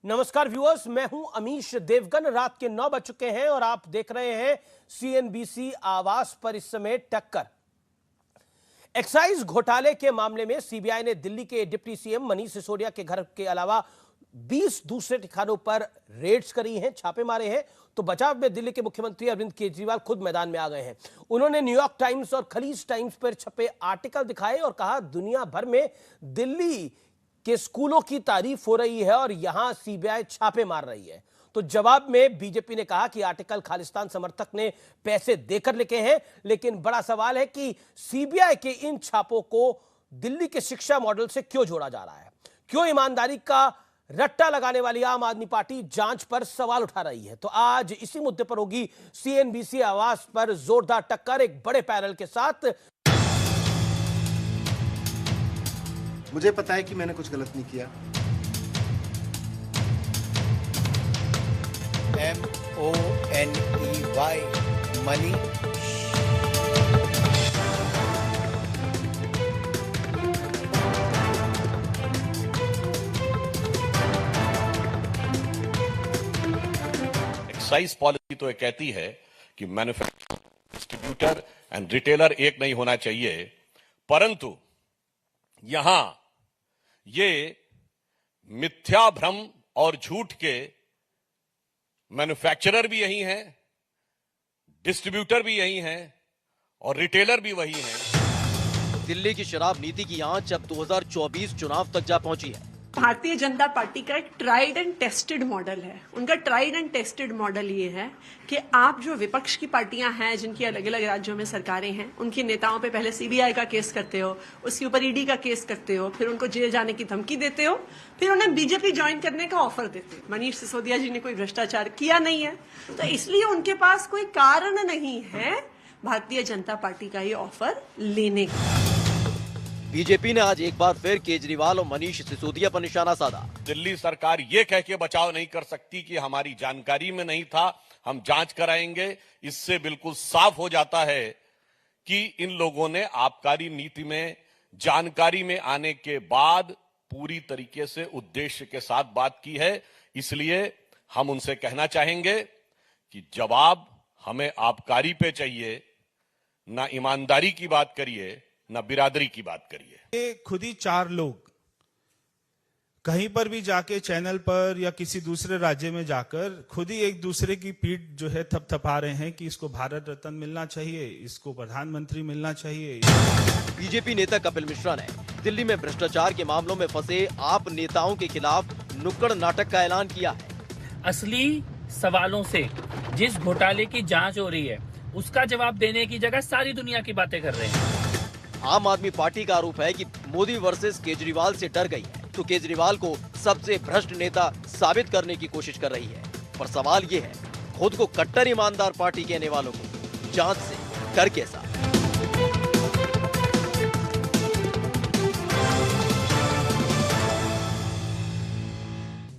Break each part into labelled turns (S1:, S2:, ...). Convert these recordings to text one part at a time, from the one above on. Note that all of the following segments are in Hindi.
S1: नमस्कार व्यूअर्स, मैं हूं अमीश देवगन। रात के 9 बज चुके हैं और आप देख रहे हैं सीएनबीसी आवाज पर इस समय टक्कर। एक्साइज घोटाले के मामले में सीबीआई ने दिल्ली के डिप्टी सीएम मनीष सिसोदिया के घर के अलावा 20 दूसरे ठिकानों पर रेड्स करी हैं, छापे मारे हैं। तो बचाव में दिल्ली के मुख्यमंत्री अरविंद केजरीवाल खुद मैदान में आ गए हैं। उन्होंने न्यूयॉर्क टाइम्स और खलीज टाइम्स पर छपे आर्टिकल दिखाए और कहा दुनिया भर में दिल्ली के स्कूलों की तारीफ हो रही है और यहां सीबीआई छापे मार रही है। तो जवाब में बीजेपी ने कहा कि आर्टिकल खालिस्तान समर्थक ने पैसे देकर लिखे हैं, लेकिन बड़ा सवाल है कि सीबीआई के इन छापों को दिल्ली के शिक्षा मॉडल से क्यों जोड़ा जा रहा है। क्यों ईमानदारी का रट्टा लगाने वाली आम आदमी पार्टी जांच पर सवाल उठा रही है। तो आज इसी मुद्दे पर होगी सीएनबीसी आवाज पर जोरदार टक्कर, एक बड़े पैनल के साथ।
S2: मुझे पता है कि मैंने कुछ गलत नहीं किया।
S3: MONEY money.
S4: एक्साइज पॉलिसी तो ये कहती है कि मैन्युफैक्चरर, डिस्ट्रीब्यूटर एंड रिटेलर एक नहीं होना चाहिए, परंतु यहां ये मिथ्या भ्रम और झूठ के मैन्युफैक्चरर भी यही हैं, डिस्ट्रीब्यूटर भी यही हैं और रिटेलर भी वही हैं।
S5: दिल्ली की शराब नीति की आंच अब 2024 चुनाव तक जा पहुंची है।
S6: भारतीय जनता पार्टी का एक ट्राइड एंड टेस्टेड मॉडल है। उनका ट्राइड एंड टेस्टेड मॉडल ये है कि आप जो विपक्ष की पार्टियां हैं जिनकी अलग अलग राज्यों में सरकारें हैं, उनके नेताओं पे पहले सीबीआई का केस करते हो, उसके ऊपर ईडी का केस करते हो, फिर उनको जेल जाने की धमकी देते हो, फिर उन्हें बीजेपी ज्वाइन करने का ऑफर देते हो। मनीष सिसोदिया जी ने कोई भ्रष्टाचार किया नहीं है, तो इसलिए उनके पास कोई कारण नहीं है भारतीय जनता पार्टी का ये ऑफर लेने का।
S5: बीजेपी ने आज एक बार फिर केजरीवाल और मनीष सिसोदिया पर निशाना साधा।
S4: दिल्ली सरकार ये कह के बचाव नहीं कर सकती कि हमारी जानकारी में नहीं था, हम जांच कराएंगे। इससे बिल्कुल साफ हो जाता है कि इन लोगों ने आबकारी नीति में जानकारी में आने के बाद पूरी तरीके से उद्देश्य के साथ बात की है। इसलिए हम उनसे कहना चाहेंगे कि जवाब हमें आबकारी पे चाहिए, ना ईमानदारी की बात करिए, ना बिरादरी की बात करिए।
S7: ये खुद ही 4 लोग कहीं पर भी जाके चैनल पर या किसी दूसरे राज्य में जाकर खुद ही एक दूसरे की पीठ जो है थपथपा रहे हैं कि इसको भारत रत्न मिलना चाहिए, इसको प्रधानमंत्री मिलना चाहिए।
S5: बीजेपी नेता कपिल मिश्रा ने दिल्ली में भ्रष्टाचार के मामलों में फंसे आप नेताओं के खिलाफ नुक्कड़ नाटक का ऐलान किया है।
S8: असली सवालों से जिस घोटाले की जांच हो रही है उसका जवाब देने की जगह सारी दुनिया की बातें कर रहे हैं।
S5: आम आदमी पार्टी का आरोप है कि मोदी वर्सेस केजरीवाल से डर गई है, तो केजरीवाल को सबसे भ्रष्ट नेता साबित करने की कोशिश कर रही है। पर सवाल ये है, खुद को कट्टर ईमानदार पार्टी कहने वालों को जांच से डर कैसा?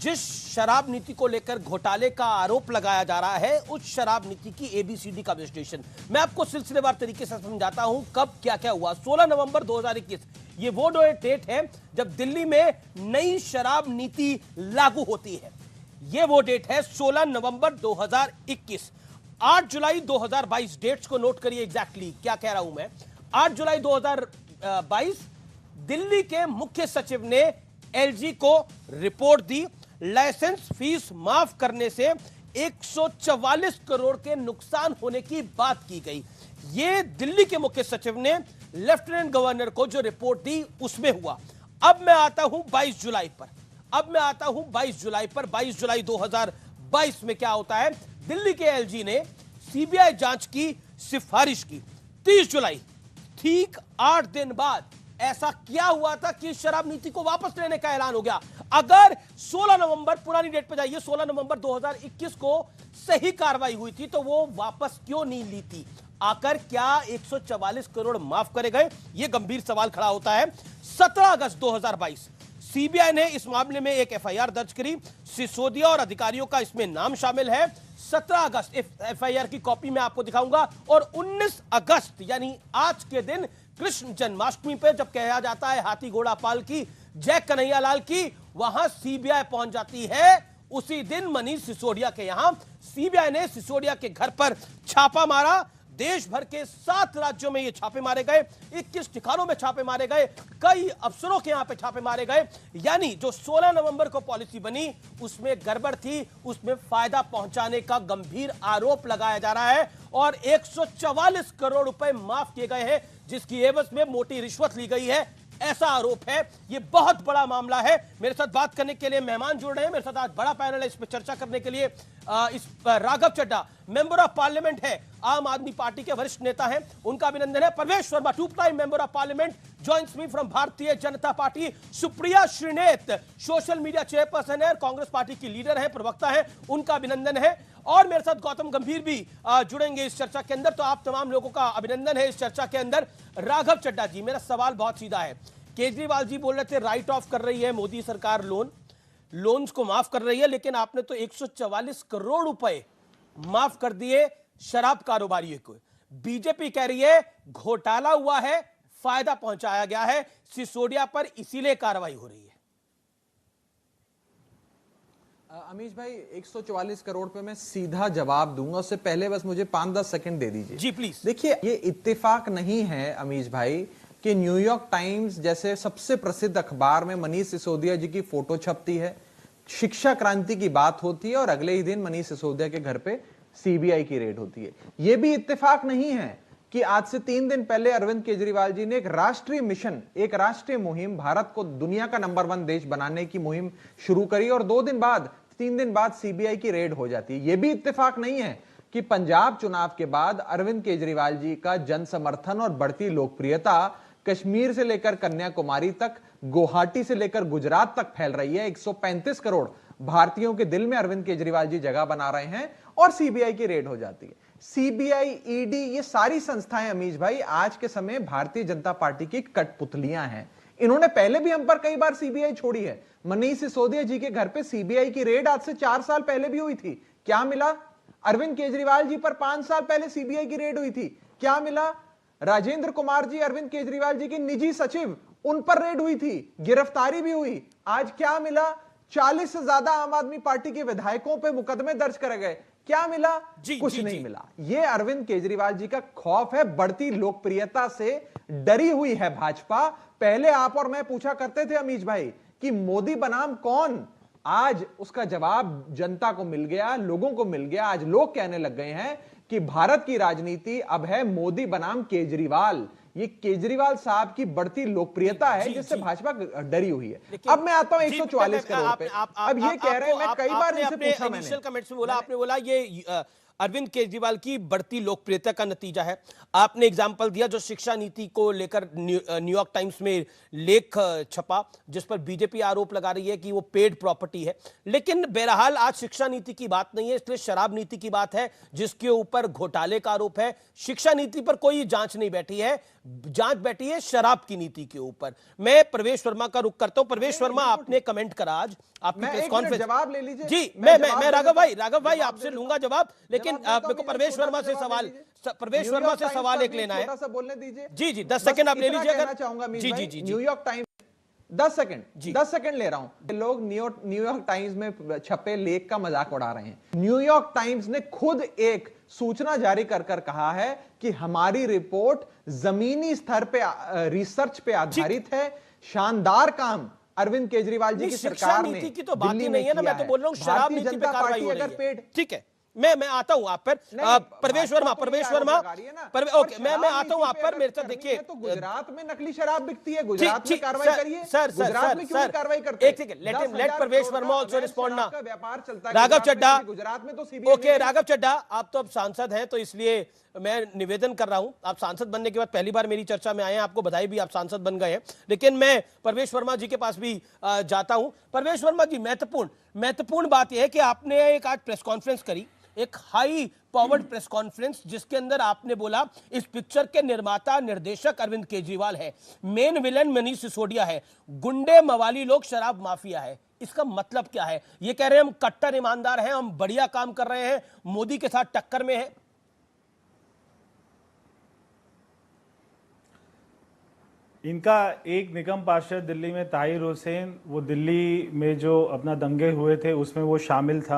S1: जिस शराब नीति को लेकर घोटाले का आरोप लगाया जा रहा है, उस शराब नीति की एबीसीडी का विश्लेषण मैं आपको सिलसिलेवार तरीके से समझाता हूं। कब क्या क्या हुआ। 16 नवंबर 2021 ये वो डेट है जब दिल्ली में नई शराब नीति लागू होती है। ये वो डेट है 16 नवंबर 2021। 8 जुलाई 2022 डेट्स को नोट करिए एग्जैक्टली क्या कह रहा हूं मैं। 8 जुलाई 2022 दिल्ली के मुख्य सचिव ने एलजी को रिपोर्ट दी। लाइसेंस फीस माफ करने से 144 करोड़ के नुकसान होने की बात की गई। यह दिल्ली के मुख्य सचिव ने लेफ्टिनेंट गवर्नर को जो रिपोर्ट दी उसमें हुआ। अब मैं आता हूं 22 जुलाई पर। 22 जुलाई 2022 में क्या होता है। दिल्ली के एलजी ने सीबीआई जांच की सिफारिश की। 30 जुलाई ठीक 8 दिन बाद ऐसा क्या हुआ था कि शराब नीति को वापस लेने का ऐलान हो गया। अगर 16 नवंबर पुरानी डेट पे जाइए, 16 नवंबर 2021 को सही कार्रवाई हुई थी तो वो वापस क्यों नहीं ली थी। आकर क्या 144 करोड़ माफ करे गए, यह गंभीर सवाल खड़ा होता है। 17 अगस्त 2022 सीबीआई ने इस मामले में एक एफआईआर दर्ज करी। सिसोदिया और अधिकारियों का इसमें नाम शामिल है। 17 अगस्त एफआईआर की कॉपी मैं आपको दिखाऊंगा और 19 अगस्त यानी आज के दिन कृष्ण जन्माष्टमी पे जब कहा जाता है हाथी घोड़ा पाल की जय कन्हैया लाल की, वहां सीबीआई पहुंच जाती है उसी दिन मनीष सिसोदिया के यहां सीबीआई ने सिसोदिया के घर पर छापा मारा। देश भर के 7 राज्यों में ये छापे मारे गए, 21 ठिकानों में छापे मारे गए, कई अफसरों के यहां पे छापे मारे गए। यानी जो 16 नवंबर को पॉलिसी बनी उसमें गड़बड़ थी, उसमें फायदा पहुंचाने का गंभीर आरोप लगाया जा रहा है और 144 करोड़ रुपए माफ किए गए हैं, जिसकी एवज में मोटी रिश्वत ली गई है, ऐसा आरोप है। यह बहुत बड़ा मामला है। मेरे साथ बात करने के लिए मेहमान जुड़ रहे हैं, मेरे साथ आज बड़ा पैनल है, इस पर चर्चा करने के लिए इस Raghav Chadha member of parliament है, आम आदमी पार्टी के वरिष्ठ नेता हैं, उनका अभिनंदन है। प्रवेश Verma 2 time member of parliament joins me from Bharatiya Janata party. Supriya Shrinate social media chairperson है, कांग्रेस पार्टी की लीडर है, प्रवक्ता है, उनका अभिनंदन है। और मेरे साथ गौतम गंभीर भी जुड़ेंगे इस चर्चा के अंदर। तो आप तमाम लोगों का अभिनंदन है इस चर्चा के अंदर। राघव चड्ढा जी, मेरा सवाल बहुत सीधा है। केजरीवाल जी बोल रहे थे राइट ऑफ कर रही है मोदी सरकार लोन्स को माफ कर रही है, लेकिन आपने तो 144 करोड़ रुपए माफ कर दिए शराब कारोबारियों को। बीजेपी कह रही है घोटाला हुआ है, फायदा पहुंचाया गया है सिसोदिया पर, इसीलिए कार्रवाई हो रही है।
S3: अमीश भाई 144 करोड़ पे मैं सीधा जवाब दूंगा, उससे पहले बस मुझे 5-10 सेकंड दे दीजिए।
S1: जी प्लीज।
S3: देखिए, ये इत्तेफाक नहीं है अमीश भाई कि न्यूयॉर्क टाइम्स जैसे सबसे प्रसिद्ध अखबार में मनीष सिसोदिया जी की फोटो छपती है, शिक्षा क्रांति की बात होती है और अगले ही दिन मनीष सिसोदिया के घर पे सीबीआई की रेड होती है। यह भी इत्तेफाक नहीं है कि आज से 3 दिन पहले अरविंद केजरीवाल जी ने एक राष्ट्रीय मिशन, एक राष्ट्रीय मुहिम, भारत को दुनिया का नंबर 1 देश बनाने की मुहिम शुरू करी और 3 दिन बाद सीबीआई की रेड हो जाती है। यह भी इत्तेफाक नहीं है कि पंजाब चुनाव के बाद अरविंद केजरीवाल जी का जन समर्थन और बढ़ती लोकप्रियता कश्मीर से लेकर कन्याकुमारी तक, गुवाहाटी से लेकर गुजरात तक फैल रही है। 135 करोड़ भारतीयों के दिल में अरविंद केजरीवाल जी जगह बना रहे हैं और सीबीआई की रेड हो जाती है। सीबीआई, ईडी, ये सारी संस्थाएं अमीश भाई आज के समय भारतीय जनता पार्टी की कठपुतलियां हैं। इन्होंने पहले भी हम पर कई बार सीबीआई छोड़ी है। मनीष सिसोदिया जी के घर पे सीबीआई की रेड आज से 4 साल पहले भी हुई थी, क्या मिला? अरविंद केजरीवाल जी पर 5 साल पहले सीबीआई की रेड हुई थी, क्या मिला? राजेंद्र कुमार जी, अरविंद केजरीवाल जी के निजी सचिव, उन पर रेड हुई थी, गिरफ्तारी भी हुई, आज क्या मिला? 40 से ज्यादा आम आदमी पार्टी के विधायकों पे मुकदमे दर्ज करे गए, क्या मिला? कुछ नहीं मिला। यह अरविंद केजरीवाल जी का खौफ है, बढ़ती लोकप्रियता से डरी हुई है भाजपा। पहले आप और मैं पूछा करते थे अमीश भाई कि मोदी बनाम कौन, आज उसका जवाब जनता को मिल गया, लोगों को मिल गया। आज लोग कहने लग गए हैं कि भारत की राजनीति अब है मोदी बनाम केजरीवाल। ये केजरीवाल साहब की बढ़ती लोकप्रियता है जिससे भाजपा डरी हुई है। अब मैं आता हूं 144 करोड़ पे। अब ये कह रहे हैं, मैं कई बार इनसे पूछा, मैंने
S1: कमेंट्स में बोला, आपने बोला ये अरविंद केजरीवाल की बढ़ती लोकप्रियता का नतीजा है। आपने एग्जाम्पल दिया जो शिक्षा नीति को लेकर न्यूयॉर्क टाइम्स में लेख छपा, जिस पर बीजेपी आरोप लगा रही है कि वो पेड प्रॉपर्टी है। लेकिन बहरहाल आज शिक्षा नीति की बात नहीं है, इसलिए शराब नीति की बात है जिसके ऊपर घोटाले का आरोप है। शिक्षा नीति पर कोई जांच नहीं बैठी है, जांच बैठी है शराब की नीति के ऊपर। मैं प्रवेश वर्मा का रुख करता हूं। प्रवेश वर्मा, आपने कमेंट करा आज आपकी प्रेस कॉन्फ्रेंस, जवाब ले लीजिए। जी, मैं राघव भाई आपसे लूंगा जवाब, लेकिन मेरे को प्रवेश वर्मा से सवाल एक लेना है।
S3: बोलने दीजिए।
S1: जी 10 सेकंड आप ले लीजिए अगर।
S3: चाहूंगा
S1: जी
S3: न्यूयॉर्क टाइम्स 10 सेकंड ले रहा हूं। लोग न्यूयॉर्क टाइम्स में छपे लेख का मजाक उड़ा रहे हैं। न्यूयॉर्क टाइम्स ने खुद एक सूचना जारी कर कहा है कि हमारी रिपोर्ट जमीनी स्तर पे रिसर्च पे आधारित है। शानदार काम अरविंद केजरीवाल जी की सरकार ने
S1: नीति की तो बात ही नहीं है ना, मैं तो बोल रहा हूं शराब नीति पे कार्रवाई हो रही है। ठीक है, मैं आता हूं आप पर। प्रवेश वर्मा ओके, मैं आता हूं आप पर। मेरे साथ देखिए,
S3: तो गुजरात में नकली शराब बिकती है, गुजरात में कार्रवाई करिए।
S1: सर
S3: गुजरात में क्यों कार्रवाई करते?
S1: एक सेकंड, लेट प्रवेश वर्मा आल्सो रिस्पोंड ना।
S3: व्यापार चलता है
S1: राघव चड्ढा,
S3: गुजरात में तो सीबीआई।
S1: ओके राघव चड्ढा, आप तो अब सांसद हैं, तो इसलिए मैं निवेदन कर रहा हूं, आप सांसद बनने के बाद पहली बार मेरी चर्चा में आए हैं, आपको बधाई भी, आप सांसद बन गए हैं। लेकिन मैं प्रवेश वर्मा जी के पास भी जाता हूं। प्रवेश वर्मा जी, महत्वपूर्ण बात यह है कि आपने एक आज प्रेस कॉन्फ्रेंस करी, एक हाई पावर्ड प्रेस कॉन्फ्रेंस, जिसके अंदर आपने बोला इस पिक्चर के निर्माता निर्देशक अरविंद केजरीवाल है, मेन विलन मनीष सिसोदिया है, गुंडे मवाली लोग शराब माफिया है। इसका मतलब क्या है? ये कह रहे हैं हम कट्टर ईमानदार हैं, हम बढ़िया काम कर रहे हैं, मोदी के साथ टक्कर में है।
S7: इनका एक निगम पार्षद दिल्ली में ताहिर हुसैन, वो दिल्ली में जो अपना दंगे हुए थे उसमें वो शामिल था।